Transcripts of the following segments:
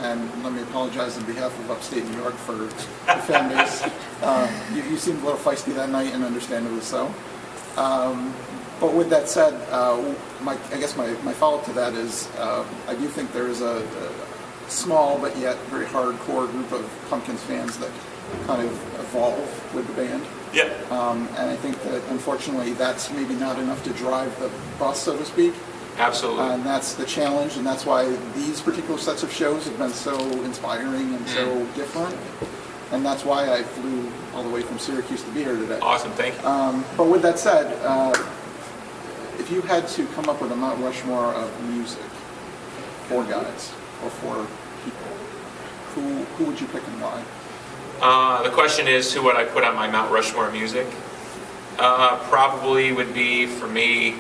and let me apologize on behalf of upstate New York for the fan base. You seemed a little feisty that night, and understandably so. But with that said, I guess my follow-up to that is I do think there is a small but yet very hardcore group of Pumpkins fans that kind of evolve with the band. Yeah. And I think that unfortunately that's maybe not enough to drive the bus, so to speak. Absolutely. And that's the challenge, and that's why these particular sets of shows have been so inspiring and so different. And that's why I flew all the way from Syracuse to be here today. Awesome, thank you. But with that said, if you had to come up with a Mount Rushmore of music, 4 guys or 4 people, who would you pick and why? The question is, who would I put on my Mount Rushmore of music? Probably would be, for me,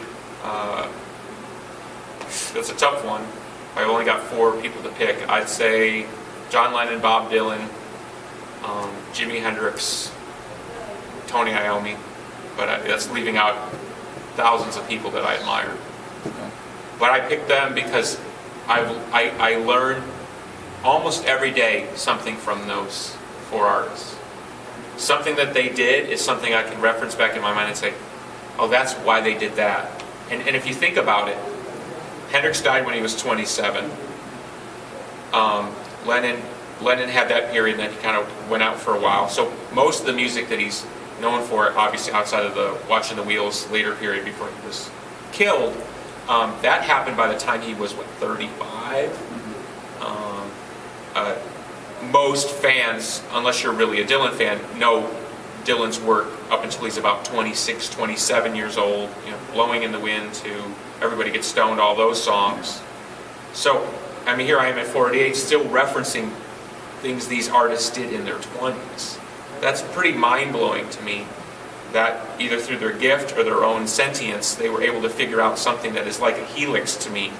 that's a tough one. I've only got 4 people to pick. I'd say John Lennon, Bob Dylan, Jimi Hendrix, Tony Iommi, but that's leaving out thousands of people that I admire. Okay. But I picked them because I learn almost every day something from those 4 artists. Something that they did is something I can reference back in my mind and say, oh, that's why they did that. And if you think about it, Hendrix died when he was 27. Lennon had that period, and then he kind of went out for a while. So most of the music that he's known for, obviously outside of the Watching the Wheels later period before he was killed, that happened by the time he was, 35? Most fans, unless you're really a Dylan fan, know Dylan's work up until he's about 26, 27 years old, Blowing in the Wind to Everybody Gets Stoned, all those songs. So, I mean, here I am at 48 still referencing things these artists did in their 20s. That's pretty mind-blowing to me, that either through their gift or their own sentience, they were able to figure out something that is like a helix to me,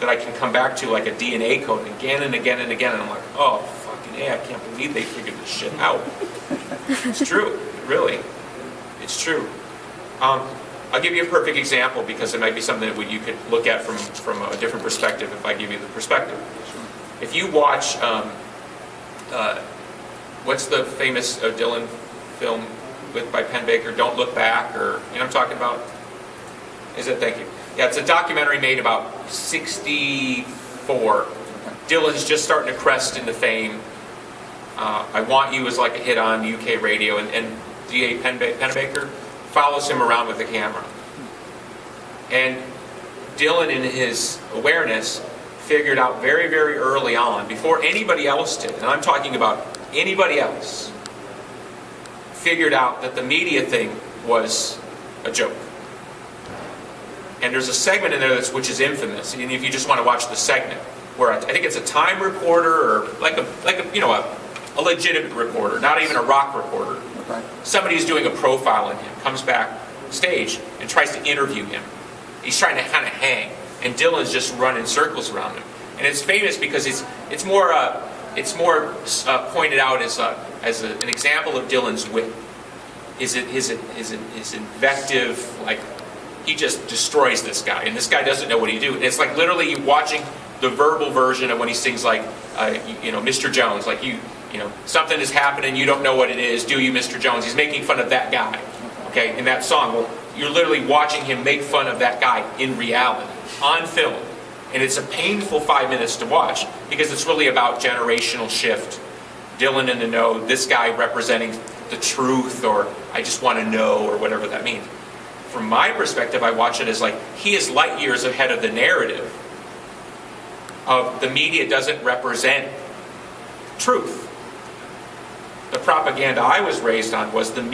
that I can come back to like a DNA code again and again and again, and I'm like, oh, fucking A, I can't believe they figured this shit out. It's true, really. It's true. I'll give you a perfect example because it might be something that you could look at from a different perspective if I give you the perspective. If you watch, what's the famous Dylan film by Penn Baker, Don't Look Back, or, you know what I'm talking about? Is it? Thank you. Yeah, it's a documentary made about 64. Dylan's just starting to crest into fame. I Want You was like a hit on UK radio, and D.A. Pennebaker follows him around with the camera. And Dylan, in his awareness, figured out very, very early on, before anybody else did, and I'm talking about anybody else, figured out that the media thing was a joke. And there's a segment in there which is infamous, and if you just want to watch the segment, where I think it's a Time reporter, or like a legitimate reporter, not even a rock reporter. Okay. Somebody who's doing a profile on him comes back stage and tries to interview him. He's trying to kind of hang, and Dylan's just running circles around him. And it's famous because it's more pointed out as an example of Dylan's wit. His invective, like, he just destroys this guy, and this guy doesn't know what he do. And it's like literally you watching the verbal version of when he sings like, Mr. Jones, like something is happening, you don't know what it is, do you, Mr. Jones? He's making fun of that guy, okay, in that song. Well, you're literally watching him make fun of that guy in reality, on film. And it's a painful 5 minutes to watch, because it's really about generational shift. Dylan in the know, this guy representing the truth, or I just want to know, or whatever that means. From my perspective, I watch it as like, he is light years ahead of the narrative of the media doesn't represent truth. The propaganda I was raised on was the media